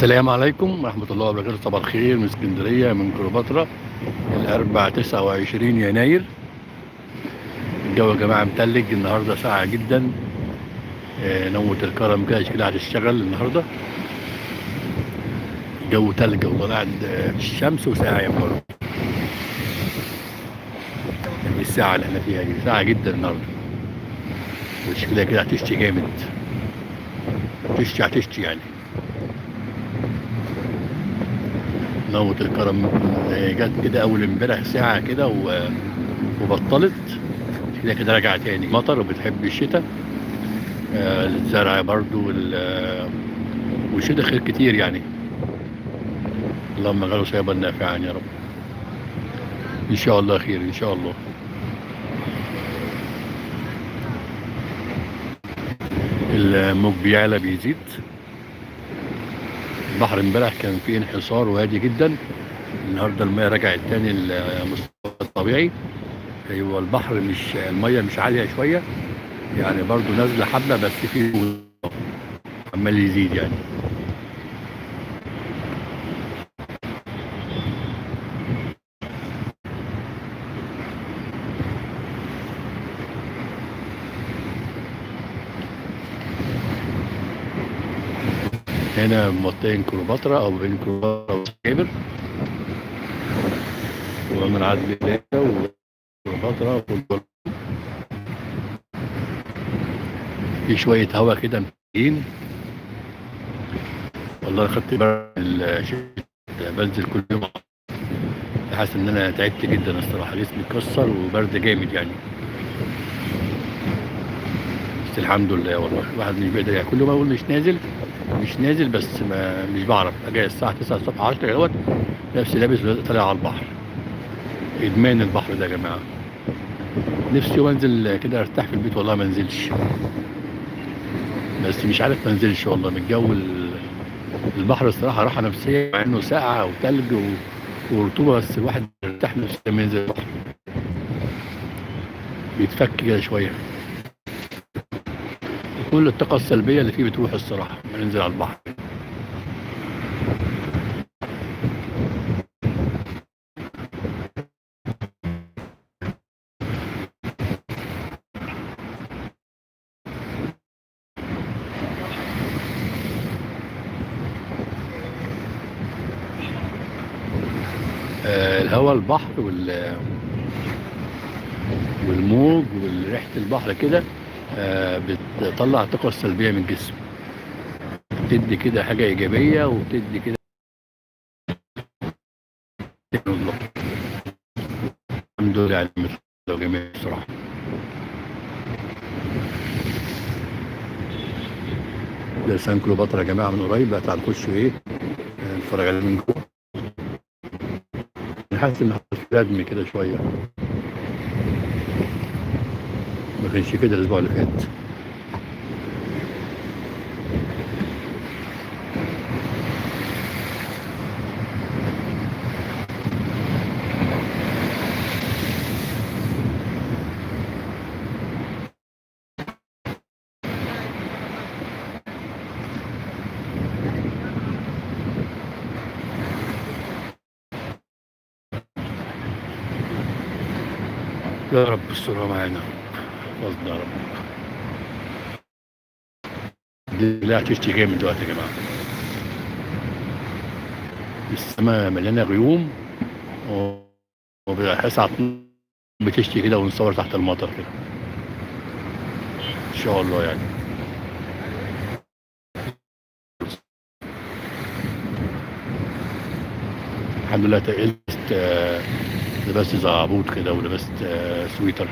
السلام عليكم ورحمة الله وبركاته. صباح الخير من اسكندرية من كليوباترا. الأربع 29 يناير. الجو يا جماعة متلج النهاردة، ساقع جدا. نوة الكرم كده شكلها هتشتغل النهاردة. الجو تلج والله، قاعد في الشمس وساقع برضه. يعني الساعة اللي احنا فيها دي ساقعة جدا النهاردة، وشكلها كده هتشتي جامد. هتشتي يعني. نوة الكرم جت كده أول امبارح ساعة كده وبطلت. كده كده راجعة تاني مطر، وبتحب الشتاء. الزرع برضو والشتاء خير كتير يعني. اللهم اجعله صيبا نافعا يا رب. ان شاء الله خير ان شاء الله. الموج بيعلى بيزيد. البحر امبارح كان فيه انحسار وهادي جدا. النهارده المياه رجعت تاني للمستوى الطبيعي. ايوه البحر مش المياه مش عاليه شويه يعني، برضو نازله حبه، بس في عمال يزيد يعني. هنا منطقة كليوباترا او بين كليوباترا وسكيبر ومن عدلية وكليوباترا. في شوية هوا كده متين. والله خدت بالي بنزل كل يوم. حاسس ان انا تعبت جدا الصراحة، جسمي اتكسر وبرد جامد يعني. بس الحمد لله والله الواحد مش بيقدر يعني. كل ما اقول مش نازل، بس ما مش بعرف. اجي الساعة 9 الصبح 10 دوت نفسي لابس طالع على البحر. ادمان البحر ده يا جماعة. نفسي يوم انزل كده ارتاح في البيت، والله ما انزلش. بس مش عارف ما انزلش والله من الجو. البحر الصراحة راحة نفسية، مع انه ساقعة وتلج ورطوبة، بس الواحد يرتاح نفسيا لما ينزل البحر. بيتفك كده شوية. كل الطاقة السلبية اللي فيه بتروح الصراحة لما ننزل على البحر. الهواء البحر والموج وريحة البحر كده بتطلع الطاقة السلبية من الجسم. بتدي كده حاجة إيجابية، وبتدي كده الله. الحمد لله على النعمة جميل الصراحة. ده لسان كليوباترا يا جماعة من قريب. بقى تعالوا نخش إيه نتفرج عليه من جوه. أنا حاسس إن في ردم كده شوية، ما كانش كده الأسبوع اللي فات. يا رب الصورة معانا، فضل يا رب. دي لا هتشتي جامد دلوقتي يا جماعة. السماء مليانة غيوم، وبحس بتشتي كده، ونصور تحت المطر كده ان شاء الله يعني. الحمد لله لبست زعبوط كده، ولبست سويتر.